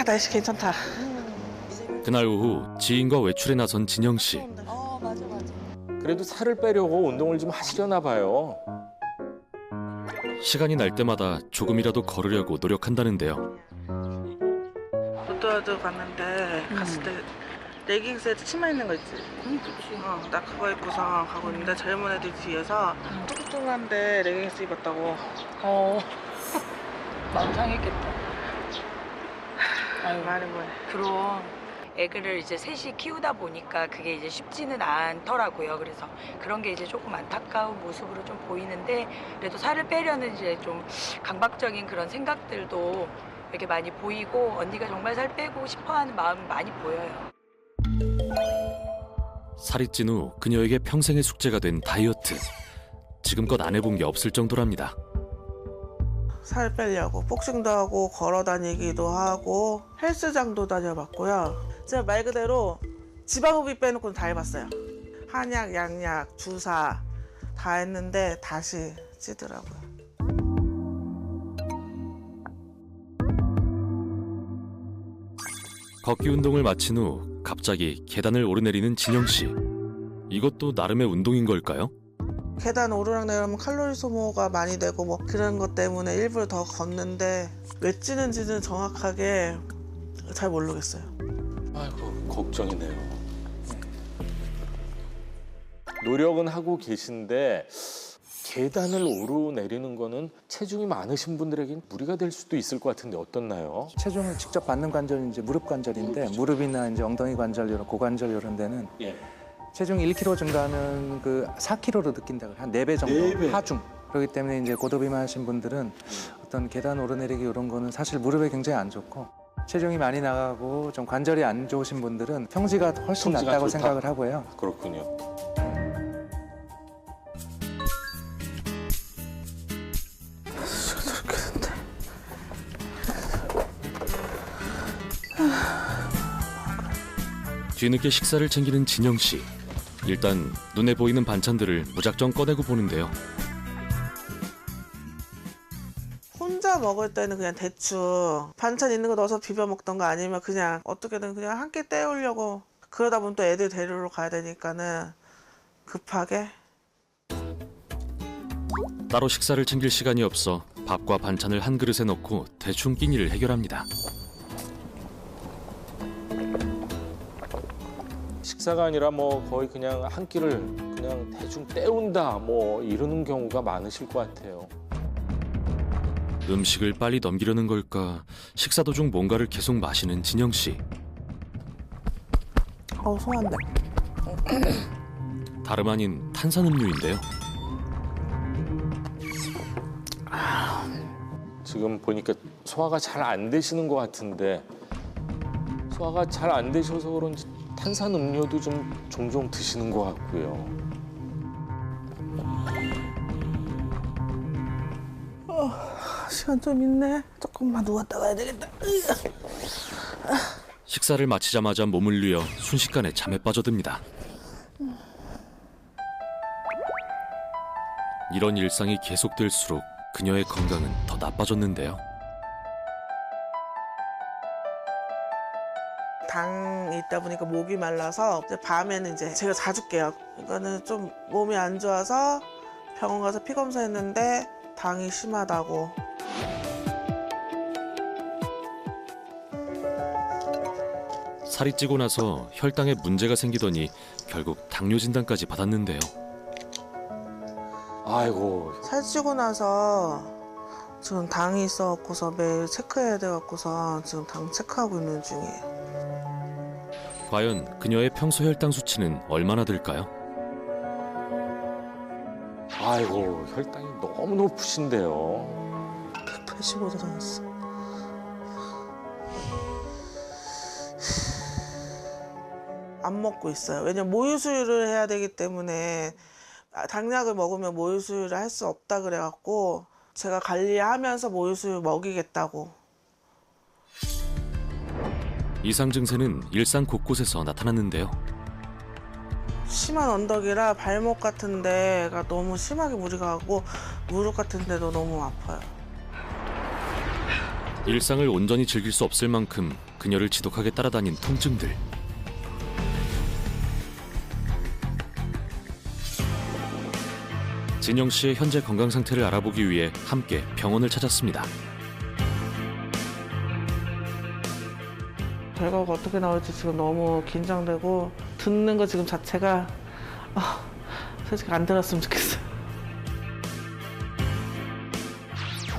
날씨 괜찮다. 그날 오후 지인과 외출에 나선 진영 씨. 맞아. 그래도 살을 빼려고 운동을 좀 하시려나 봐요. 시간이 날 때마다 조금이라도 걸으려고 노력한다는데요. 로또와드 갔는데 갔을 때 레깅스에 치마 있는 거 있지? 나 그거 입고서 가고 있는데 젊은 애들 뒤에서 뚱뚱한데 레깅스 입었다고. 마음 상했겠다. 아유, 말이 뭐해. 그럼 애들을 이제 셋이 키우다 보니까 그게 이제 쉽지는 않더라고요. 그래서 그런 게 이제 조금 안타까운 모습으로 좀 보이는데 그래도 살을 빼려는 이제 좀 강박적인 그런 생각들도 이렇게 많이 보이고 언니가 정말 살 빼고 싶어하는 마음이 많이 보여요. 살이 찐 후 그녀에게 평생의 숙제가 된 다이어트. 지금껏 안 해본 게 없을 정도랍니다. 살 빼려고 복싱도 하고 걸어 다니기도 하고 헬스장도 다녀봤고요. 제가 말 그대로 지방흡입 빼놓고는 다 해봤어요. 한약, 양약, 주사 다 했는데 다시 찌더라고요. 걷기 운동을 마친 후 갑자기 계단을 오르내리는 진영 씨. 이것도 나름의 운동인 걸까요? 계단 오르락내리락 칼로리 소모가 많이 되고 뭐 그런 것 때문에 일부러 더 걷는데 왜 찌는지는 정확하게 잘 모르겠어요. 아이고, 걱정이네요. 노력은 하고 계신데 계단을 오르내리는 거는 체중이 많으신 분들에게는 무리가 될 수도 있을 것 같은데 어떻나요? 체중을 직접 받는 관절이 이제 무릎 관절인데 무릎이나 이제 엉덩이 관절 이런 고관절 이런 데는 예. 체중이 1kg 증가하면 그 4kg로 느낀다고 한 4배 정도 4배. 하중. 그렇기 때문에 이제 고도비만 하신 분들은 어떤 계단 오르내리기 이런 거는 사실 무릎에 굉장히 안 좋고 체중이 많이 나가고 좀 관절이 안 좋으신 분들은 평지가 훨씬 평지가 낫다고 좋다. 생각을 하고요. 그렇군요. 뒤늦게 식사를 챙기는 진영 씨. 일단 눈에 보이는 반찬들을 무작정 꺼내고 보는데요. 혼자 먹을 때는 그냥 대충 반찬 있는 거 넣어서 비벼 먹던가 아니면 그냥 어떻게든 그냥 한 끼 때우려고 그러다 보면 또 애들 데리러 가야 되니까는 급하게. 따로 식사를 챙길 시간이 없어 밥과 반찬을 한 그릇에 넣고 대충 끼니를 해결합니다. 식사가 아니라 뭐 거의 그냥 한 끼를 그냥 대충 때운다 뭐 이러는 경우가 많으실 것 같아요. 음식을 빨리 넘기려는 걸까? 식사 도중 뭔가를 계속 마시는 진영 씨. 소화한다. 다름 아닌 탄산음료인데요. 지금 보니까 소화가 잘 안 되시는 것 같은데 소화가 잘 안 되셔서 그런지 탄산 음료도 좀 종종 드시는 것 같고요. 시간 좀 있네. 조금만 누웠다 가야 되겠다. 식사를 마치자마자 몸을 뉘어 순식간에 잠에 빠져듭니다. 이런 일상이 계속될수록 그녀의 건강은 더 나빠졌는데요. 당이 있다 보니까 목이 말라서 이제 밤에는 이제 제가 자주 깨요. 이거는 좀 몸이 안 좋아서 병원 가서 피 검사했는데 당이 심하다고. 살이 찌고 나서 혈당에 문제가 생기더니 결국 당뇨 진단까지 받았는데요. 아이고, 살찌고 나서 지금 당이 있어갖고서 매일 체크해야 돼갖고서 지금 당 체크하고 있는 중이에요. 과연 그녀의 평소 혈당 수치는 얼마나 될까요? 아이고, 혈당이 너무 높으신데요. 185도 다녔어. 안 먹고 있어요. 왜냐면 모유수유를 해야 되기 때문에 당약을 먹으면 모유수유를 할 수 없다 그래갖고 제가 관리하면서 모유수유 먹이겠다고. 이상 증세는 일상 곳곳에서 나타났는데요. 심한 언덕이라 발목 같은 데가 너무 심하게 무리가 가고 무릎 같은 데도 너무 아파요. 일상을 온전히 즐길 수 없을 만큼 그녀를 지독하게 따라다닌 통증들. 진영 씨의 현재 건강 상태를 알아보기 위해 함께 병원을 찾았습니다. 결과가 어떻게 나올지 지금 너무 긴장되고 듣는 거 지금 자체가 솔직히 안 들었으면 좋겠어요.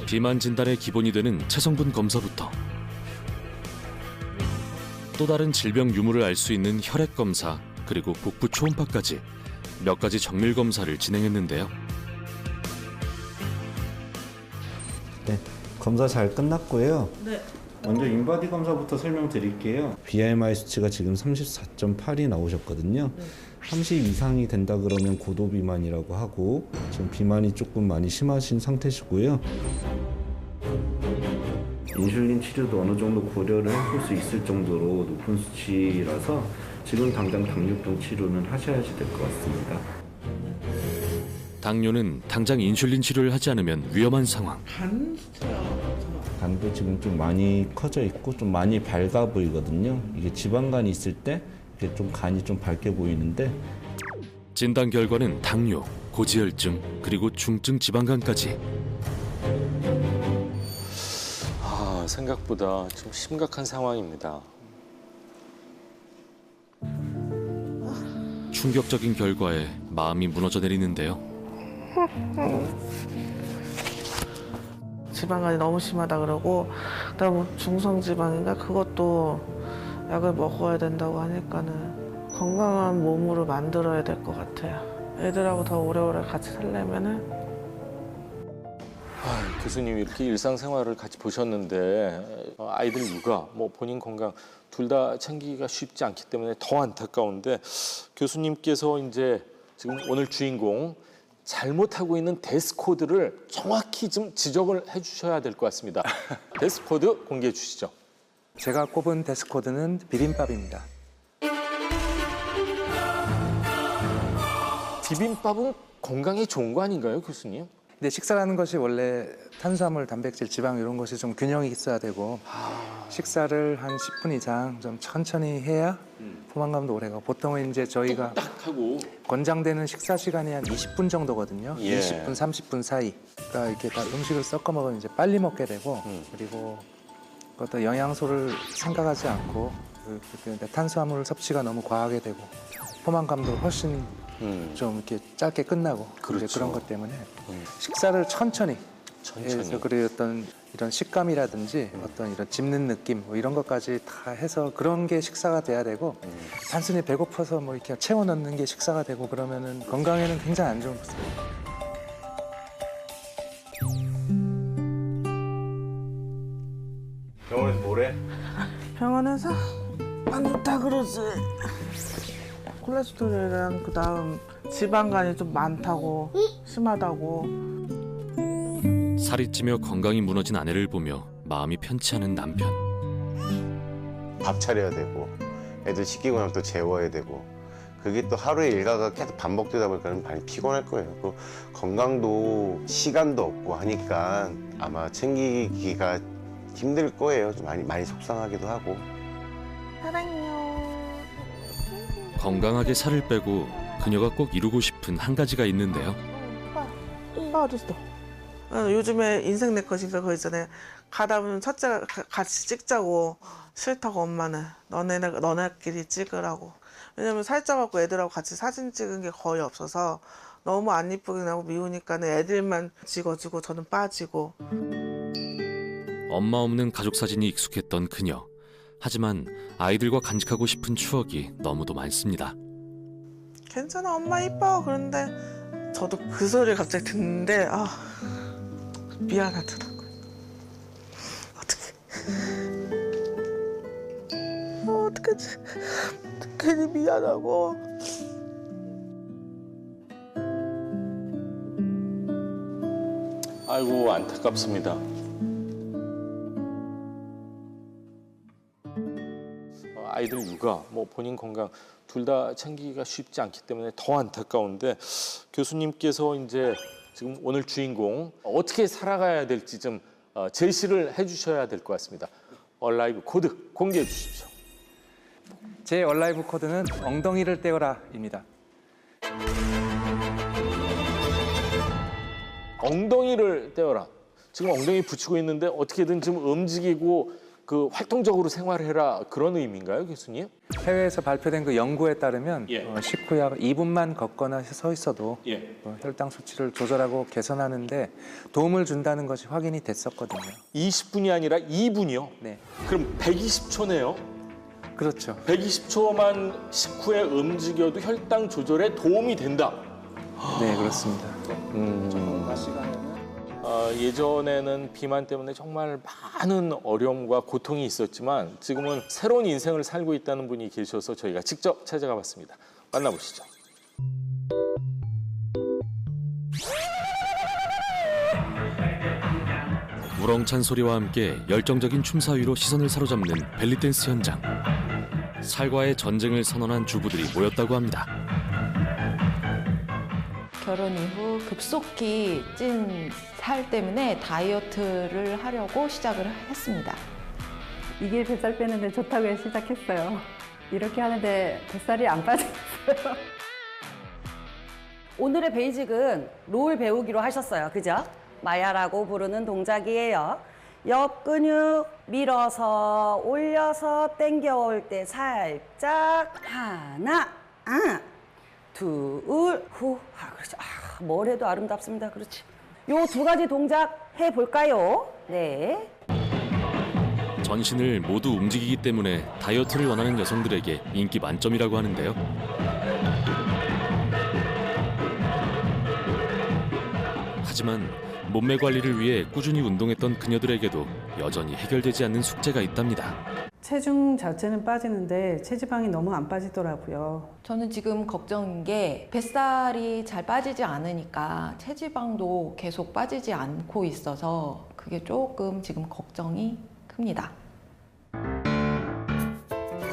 비만 진단의 기본이 되는 체성분 검사부터 또 다른 질병 유무를 알 수 있는 혈액 검사 그리고 복부 초음파까지 몇 가지 정밀 검사를 진행했는데요. 네, 검사 잘 끝났고요. 네. 먼저 인바디 검사부터 설명드릴게요. BMI 수치가 지금 34.8이 나오셨거든요. 30 이상이 된다 그러면 고도 비만이라고 하고 지금 비만이 조금 많이 심하신 상태시고요. 인슐린 치료도 어느 정도 고려를 해볼 수 있을 정도로 높은 수치라서 지금 당장 당뇨병 치료는 하셔야지 될 것 같습니다. 당뇨는 당장 인슐린 치료를 하지 않으면 위험한 상황. 간 수치가 간도 지금 좀 많이 커져 있고 좀 많이 밝아 보이거든요. 이게 지방간이 있을 때 이게 좀 간이 좀 밝게 보이는데 진단 결과는 당뇨, 고지혈증, 그리고 중증 지방간까지. 생각보다 좀 심각한 상황입니다. 충격적인 결과에 마음이 무너져 내리는데요. 지방간이 너무 심하다 그러고 그다음 중성지방인가 그것도 약을 먹어야 된다고 하니까는 건강한 몸으로 만들어야 될 것 같아요. 애들하고 더 오래오래 같이 살려면은 교수님 이렇게 일상생활을 같이 보셨는데 아이들 육아, 본인 건강 둘 다 챙기기가 쉽지 않기 때문에 더 안타까운데 교수님께서 이제 지금 오늘 주인공 잘못하고 있는 데스코드를 정확히 좀 지적을 해주셔야 될 것 같습니다. 데스코드 공개해 주시죠. 제가 꼽은 데스코드는 비빔밥입니다. 비빔밥은 건강에 좋은 거 아닌가요, 교수님? 근데 식사라는 것이 원래 탄수화물, 단백질, 지방 이런 것이 좀 균형이 있어야 되고 식사를 한 10분 이상 좀 천천히 해야 포만감도 오래가고 보통은 이제 저희가 딱 하고 권장되는 식사 시간이 한 20분 정도거든요. 예. 20분, 30분 사이. 그러니까 이렇게 다 음식을 섞어 먹으면 이제 빨리 먹게 되고 그리고 그것도 영양소를 생각하지 않고 탄수화물 섭취가 너무 과하게 되고 포만감도 훨씬 좀 이렇게 짧게 끝나고 그렇죠. 이제 그런 것 때문에 식사를 천천히 해서 그리고 어떤 이런 식감이라든지 어떤 이런 짚는 느낌 뭐 이런 것까지 다 해서 그런 게 식사가 돼야 되고 단순히 배고파서 뭐 이렇게 채워 넣는 게 식사가 되고 그러면은 건강에는 굉장히 안 좋은 것입니다. 병원에서 뭐래? 병원에서 안 좋다 그러지. 콜레스테롤이랑 그다음 지방간이 좀 많다고 심하다고. 살이 찌며 건강이 무너진 아내를 보며 마음이 편치 않은 남편. 밥 차려야 되고 애들 시키고 나면 또 재워야 되고 그게 또 하루의 일과가 계속 반복되다 보니까 많이 피곤할 거예요. 또 건강도 시간도 없고 하니까 아마 챙기기가 힘들 거예요. 좀 많이 속상하기도 하고. 사랑해요. 건강하게 살을 빼고 그녀가 꼭 이루고 싶은 한 가지가 있는데요. 어딨어? 요즘에 인생 내 것인가 그거 있잖아요. 가다 보면 첫째가 같이 찍자고 싫다고 엄마는 너네끼리 찍으라고. 왜냐면 살쪄갖고 애들하고 같이 사진 찍은 게 거의 없어서 너무 안 이쁘게 나고 미우니까는 애들만 찍어주고 저는 빠지고. 엄마 없는 가족 사진이 익숙했던 그녀. 하지만 아이들과 간직하고 싶은 추억이 너무도 많습니다. 괜찮아 엄마 이뻐. 그런데 저도 그 소리를 갑자기 듣는데 미안하더라고요. 어떡하지? 괜히 미안하고. 아이고 안타깝습니다. 아이들 육아, 본인 건강 둘 다 챙기기가 쉽지 않기 때문에 더 안타까운데 교수님께서 이제 지금 오늘 주인공 어떻게 살아가야 될지 좀 제시를 해주셔야 될 것 같습니다. 얼라이브 코드 공개해 주십시오. 제 얼라이브 코드는 엉덩이를 떼어라입니다. 엉덩이를 떼어라. 지금 엉덩이 붙이고 있는데 어떻게든 좀 움직이고 그 활동적으로 생활해라 그런 의미인가요, 교수님? 해외에서 발표된 그 연구에 따르면 식후약 2분만 걷거나 서 있어도 혈당 수치를 조절하고 개선하는데 도움을 준다는 것이 확인이 됐었거든요. 20분이 아니라 2분이요? 네, 그럼 120초네요. 그렇죠. 120초만 식후에 움직여도 혈당 조절에 도움이 된다. 네, 그렇습니다. 예전에는 비만 때문에 정말 많은 어려움과 고통이 있었지만 지금은 새로운 인생을 살고 있다는 분이 계셔서 저희가 직접 찾아가 봤습니다. 만나보시죠. 우렁찬 소리와 함께 열정적인 춤사위로 시선을 사로잡는 벨리댄스 현장. 살과의 전쟁을 선언한 주부들이 모였다고 합니다. 결혼 이후 급속히 찐 살 때문에 다이어트를 하려고 시작을 했습니다. 이게 뱃살 빼는데 좋다고 해서 시작했어요. 이렇게 하는데 뱃살이 안 빠졌어요. 오늘의 베이직은 롤 배우기로 하셨어요. 그죠? 마야라고 부르는 동작이에요. 옆 근육 밀어서 올려서 당겨올 때 살짝 하나, 둘, 후. 그렇죠. 뭘 해도 아름답습니다. 그렇지. 요 두 가지 동작 해볼까요? 네. 전신을 모두 움직이기 때문에 다이어트를 원하는 여성들에게 인기 만점이라고 하는데요. 하지만 몸매 관리를 위해 꾸준히 운동했던 그녀들에게도 여전히 해결되지 않는 숙제가 있답니다. 체중 자체는 빠지는데 체지방이 너무 안 빠지더라고요. 저는 지금 걱정인 게 뱃살이 잘 빠지지 않으니까 체지방도 계속 빠지지 않고 있어서 그게 조금 지금 걱정이 큽니다.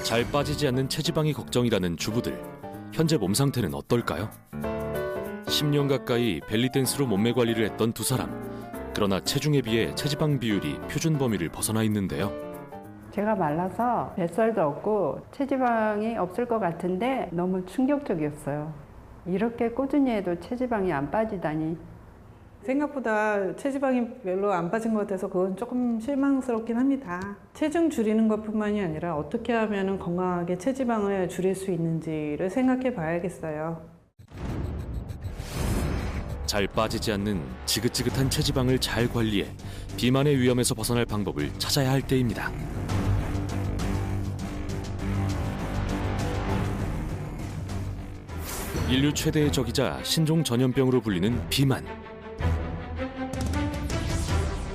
잘 빠지지 않는 체지방이 걱정이라는 주부들. 현재 몸 상태는 어떨까요? 10년 가까이 벨리댄스로 몸매 관리를 했던 두 사람. 그러나 체중에 비해 체지방 비율이 표준 범위를 벗어나 있는데요. 제가 말라서 뱃살도 없고 체지방이 없을 것 같은데 너무 충격적이었어요. 이렇게 꾸준히 해도 체지방이 안 빠지다니. 생각보다 체지방이 별로 안 빠진 것 같아서 그건 조금 실망스럽긴 합니다. 체중 줄이는 것뿐만이 아니라 어떻게 하면 건강하게 체지방을 줄일 수 있는지를 생각해 봐야겠어요. 잘 빠지지 않는 지긋지긋한 체지방을 잘 관리해 비만의 위험에서 벗어날 방법을 찾아야 할 때입니다. 인류 최대의 적이자 신종 전염병으로 불리는 비만.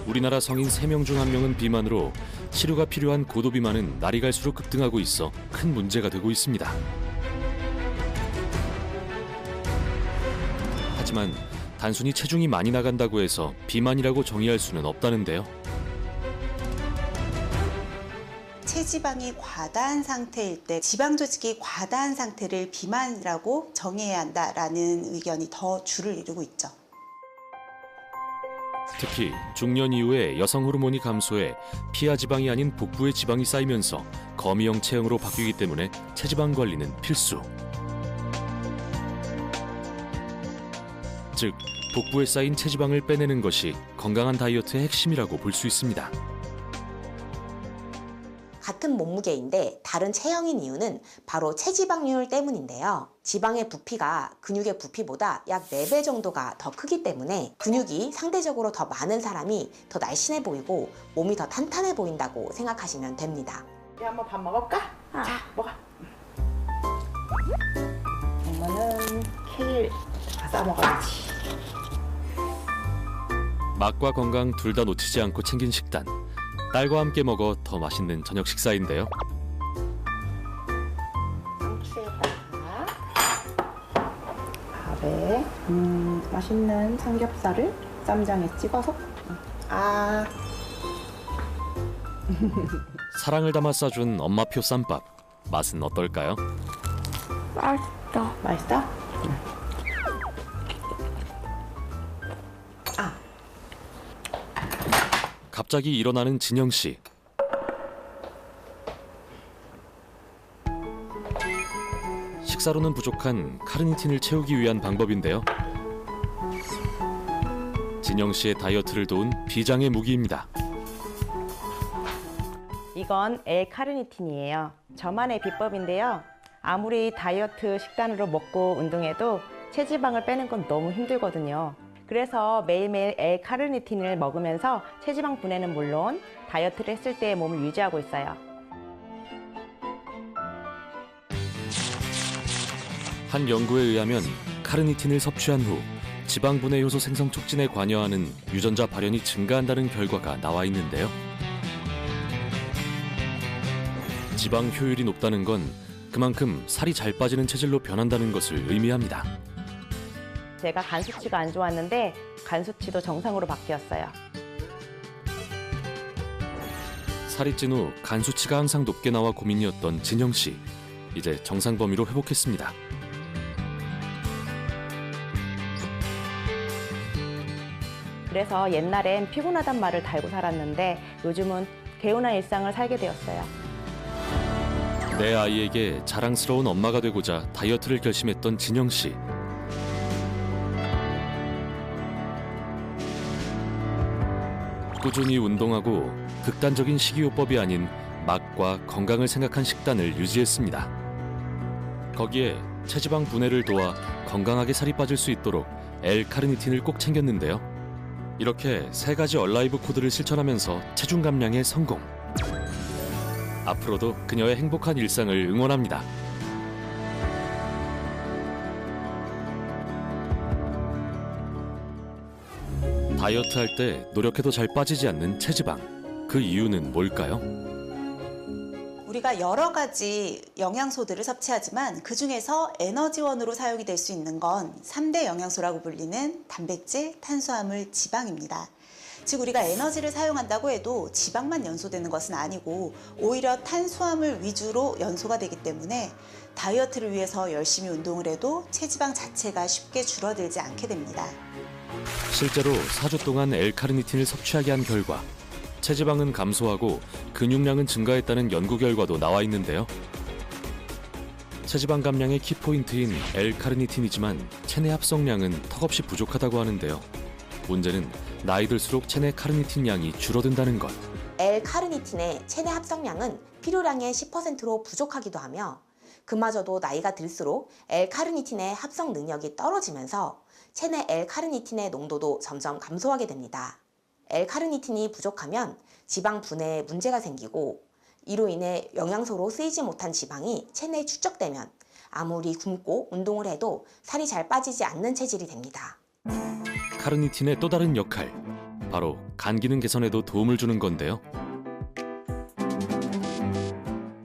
우리나라 성인 3명 중 1명은 비만으로 치료가 필요한 고도비만은 날이 갈수록 급등하고 있어 큰 문제가 되고 있습니다. 하지만 단순히 체중이 많이 나간다고 해서 비만이라고 정의할 수는 없다는데요. 체지방이 과다한 상태일 때 지방 조직이 과다한 상태를 비만이라고 정의해야 한다라는 의견이 더 주를 이루고 있죠. 특히 중년 이후에 여성 호르몬이 감소해 피하 지방이 아닌 복부에 지방이 쌓이면서 거미형 체형으로 바뀌기 때문에 체지방 관리는 필수. 즉, 복부에 쌓인 체지방을 빼내는 것이 건강한 다이어트의 핵심이라고 볼 수 있습니다. 같은 몸무게인데 다른 체형인 이유는 바로 체지방률 때문인데요. 지방의 부피가 근육의 부피보다 약 4배 정도가 더 크기 때문에 근육이 상대적으로 더 많은 사람이 더 날씬해 보이고 몸이 더 탄탄해 보인다고 생각하시면 됩니다. 우리 한번 밥 먹을까? 자, 먹어. 엄마는 케일 싸 먹어야지. 맛과 건강 둘 다 놓치지 않고 챙긴 식단. 딸과 함께 먹어 더 맛있는 저녁 식사인데요. 상추에다가 밥에 맛있는 삼겹살을 쌈장에 찍어서 사랑을 담아 싸준 엄마표 쌈밥. 맛은 어떨까요? 맛있어. 맛있어? 갑자기 일어나는 진영 씨. 식사로는 부족한 카르니틴을 채우기 위한 방법인데요. 진영 씨의 다이어트를 도운 비장의 무기입니다. 이건 L-카르니틴이에요. 저만의 비법인데요. 아무리 다이어트 식단으로 먹고 운동해도 체지방을 빼는 건 너무 힘들거든요. 그래서 매일매일 L-카르니틴을 먹으면서 체지방 분해는 물론 다이어트를 했을 때의 몸을 유지하고 있어요. 한 연구에 의하면 카르니틴을 섭취한 후 지방 분해 효소 생성 촉진에 관여하는 유전자 발현이 증가한다는 결과가 나와 있는데요. 지방 효율이 높다는 건 그만큼 살이 잘 빠지는 체질로 변한다는 것을 의미합니다. 제가 간 수치가 안 좋았는데 간 수치도 정상으로 바뀌었어요. 살이 찐 후 간 수치가 항상 높게 나와 고민이었던 진영 씨. 이제 정상 범위로 회복했습니다. 그래서 옛날엔 피곤하단 말을 달고 살았는데 요즘은 개운한 일상을 살게 되었어요. 내 아이에게 자랑스러운 엄마가 되고자 다이어트를 결심했던 진영 씨. 꾸준히 운동하고 극단적인 식이요법이 아닌 맛과 건강을 생각한 식단을 유지했습니다. 거기에 체지방 분해를 도와 건강하게 살이 빠질 수 있도록 L-카르니틴을 꼭 챙겼는데요. 이렇게 세 가지 얼라이브 코드를 실천하면서 체중 감량에 성공. 앞으로도 그녀의 행복한 일상을 응원합니다. 다이어트 할 때 노력해도 잘 빠지지 않는 체지방. 그 이유는 뭘까요? 우리가 여러 가지 영양소들을 섭취하지만 그중에서 에너지원으로 사용이 될 수 있는 건 3대 영양소라고 불리는 단백질, 탄수화물, 지방입니다. 즉 우리가 에너지를 사용한다고 해도 지방만 연소되는 것은 아니고 오히려 탄수화물 위주로 연소가 되기 때문에 다이어트를 위해서 열심히 운동을 해도 체지방 자체가 쉽게 줄어들지 않게 됩니다. 실제로 4주 동안 L-카르니틴을 섭취하게 한 결과 체지방은 감소하고 근육량은 증가했다는 연구 결과도 나와 있는데요. 체지방 감량의 키포인트인 L-카르니틴이지만 체내 합성량은 턱없이 부족하다고 하는데요. 문제는 나이 들수록 체내 카르니틴 양이 줄어든다는 것. L-카르니틴의 체내 합성량은 필요량의 10%로 부족하기도 하며 그마저도 나이가 들수록 L-카르니틴의 합성 능력이 떨어지면서 체내 L-카르니틴의 농도도 점점 감소하게 됩니다. L-카르니틴이 부족하면 지방 분해에 문제가 생기고 이로 인해 영양소로 쓰이지 못한 지방이 체내에 축적되면 아무리 굶고 운동을 해도 살이 잘 빠지지 않는 체질이 됩니다. 카르니틴의 또 다른 역할, 바로 간 기능 개선에도 도움을 주는 건데요.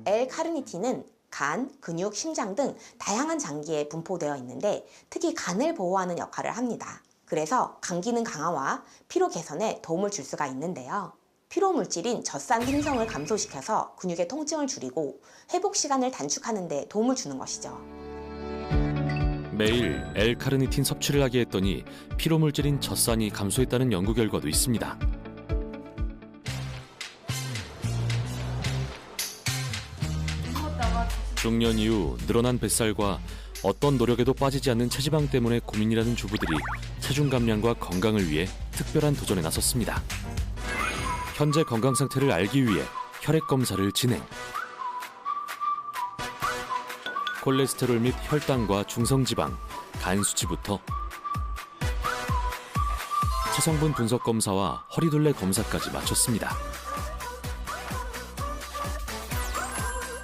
L-카르니틴은 간, 근육, 심장 등 다양한 장기에 분포되어 있는데 특히 간을 보호하는 역할을 합니다. 그래서 간 기능 강화와 피로 개선에 도움을 줄 수가 있는데요. 피로 물질인 젖산 생성을 감소시켜서 근육의 통증을 줄이고 회복 시간을 단축하는 데 도움을 주는 것이죠. 매일 L-카르니틴 섭취를 하게 했더니 피로 물질인 젖산이 감소했다는 연구 결과도 있습니다. 중년 이후 늘어난 뱃살과 어떤 노력에도 빠지지 않는 체지방 때문에 고민이라는 주부들이 체중 감량과 건강을 위해 특별한 도전에 나섰습니다. 현재 건강 상태를 알기 위해 혈액 검사를 진행. 콜레스테롤 및 혈당과 중성지방, 간 수치부터 체성분 분석 검사와 허리둘레 검사까지 마쳤습니다.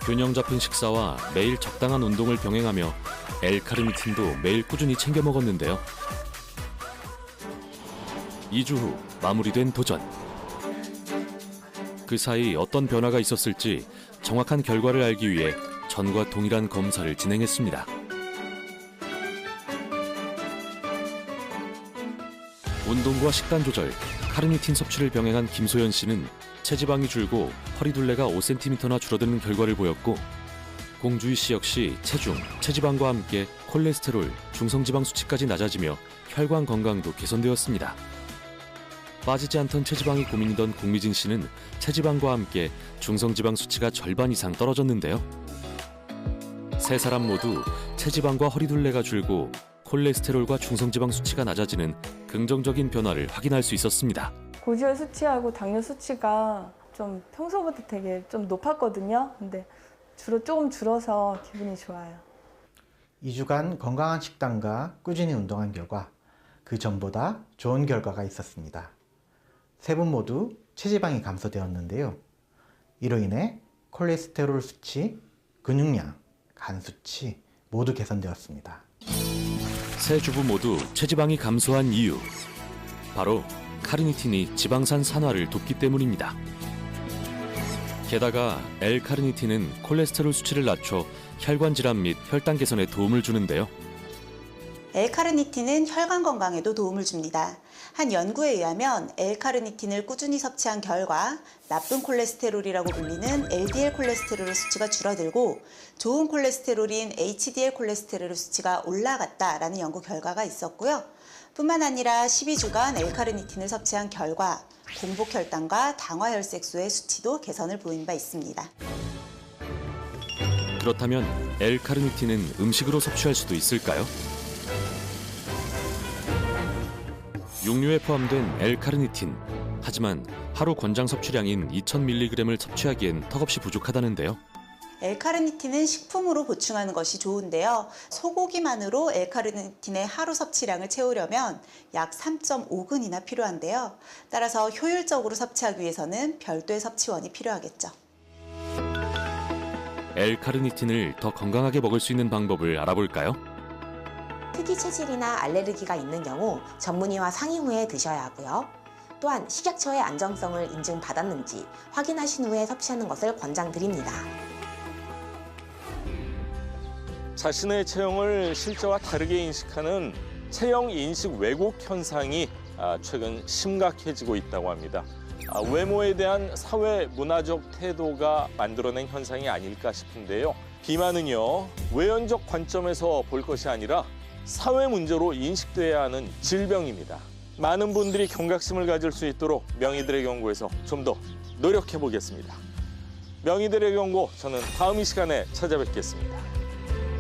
균형 잡힌 식사와 매일 적당한 운동을 병행하며 L-카르니틴도 매일 꾸준히 챙겨 먹었는데요. 2주 후 마무리된 도전. 그 사이 어떤 변화가 있었을지 정확한 결과를 알기 위해 전과 동일한 검사를 진행했습니다. 운동과 식단 조절, 카르니틴 섭취를 병행한 김소연 씨는 체지방이 줄고 허리둘레가 5cm나 줄어드는 결과를 보였고, 공주희 씨 역시 체중, 체지방과 함께 콜레스테롤, 중성지방 수치까지 낮아지며 혈관 건강도 개선되었습니다. 빠지지 않던 체지방이 고민이던 공미진 씨는 체지방과 함께 중성지방 수치가 절반 이상 떨어졌는데요. 세 사람 모두 체지방과 허리둘레가 줄고 콜레스테롤과 중성지방 수치가 낮아지는 긍정적인 변화를 확인할 수 있었습니다. 고지혈 수치하고 당뇨 수치가 좀 평소보다 되게 좀 높았거든요. 근데 조금 줄어서 기분이 좋아요. 2주간 건강한 식단과 꾸준히 운동한 결과 그 전보다 좋은 결과가 있었습니다. 세 분 모두 체지방이 감소되었는데요. 이로 인해 콜레스테롤 수치, 근육량, 간 수치 모두 개선되었습니다. 세 주부 모두 체지방이 감소한 이유, 바로 카르니틴이 지방산 산화를 돕기 때문입니다. 게다가 L-카르니틴은 콜레스테롤 수치를 낮춰 혈관 질환 및 혈당 개선에 도움을 주는데요. L-카르니틴은 혈관 건강에도 도움을 줍니다. 한 연구에 의하면 L-카르니틴을 꾸준히 섭취한 결과 나쁜 콜레스테롤이라고 불리는 LDL 콜레스테롤의 수치가 줄어들고 좋은 콜레스테롤인 HDL 콜레스테롤의 수치가 올라갔다라는 연구 결과가 있었고요. 뿐만 아니라 12주간 L-카르니틴을 섭취한 결과 공복혈당과 당화혈색소의 수치도 개선을 보인 바 있습니다. 그렇다면 L-카르니틴은 음식으로 섭취할 수도 있을까요? 육류에 포함된 L-카르니틴. 하지만 하루 권장 섭취량인 2000mg을 섭취하기엔 턱없이 부족하다는데요. L-카르니틴은 식품으로 보충하는 것이 좋은데요. 소고기만으로 L-카르니틴의 하루 섭취량을 채우려면 약 3.5근이나 필요한데요. 따라서 효율적으로 섭취하기 위해서는 별도의 섭취원이 필요하겠죠. L-카르니틴을 더 건강하게 먹을 수 있는 방법을 알아볼까요? 특이 체질이나 알레르기가 있는 경우 전문의와 상의 후에 드셔야 하고요. 또한 식약처의 안정성을 인증받았는지 확인하신 후에 섭취하는 것을 권장드립니다. 자신의 체형을 실제와 다르게 인식하는 체형 인식 왜곡 현상이 최근 심각해지고 있다고 합니다. 외모에 대한 사회 문화적 태도가 만들어낸 현상이 아닐까 싶은데요. 비만은요, 외연적 관점에서 볼 것이 아니라 사회 문제로 인식돼야 하는 질병입니다. 많은 분들이 경각심을 가질 수 있도록 명의들의 경고에서 좀 더 노력해 보겠습니다. 명의들의 경고, 저는 다음 이 시간에 찾아뵙겠습니다.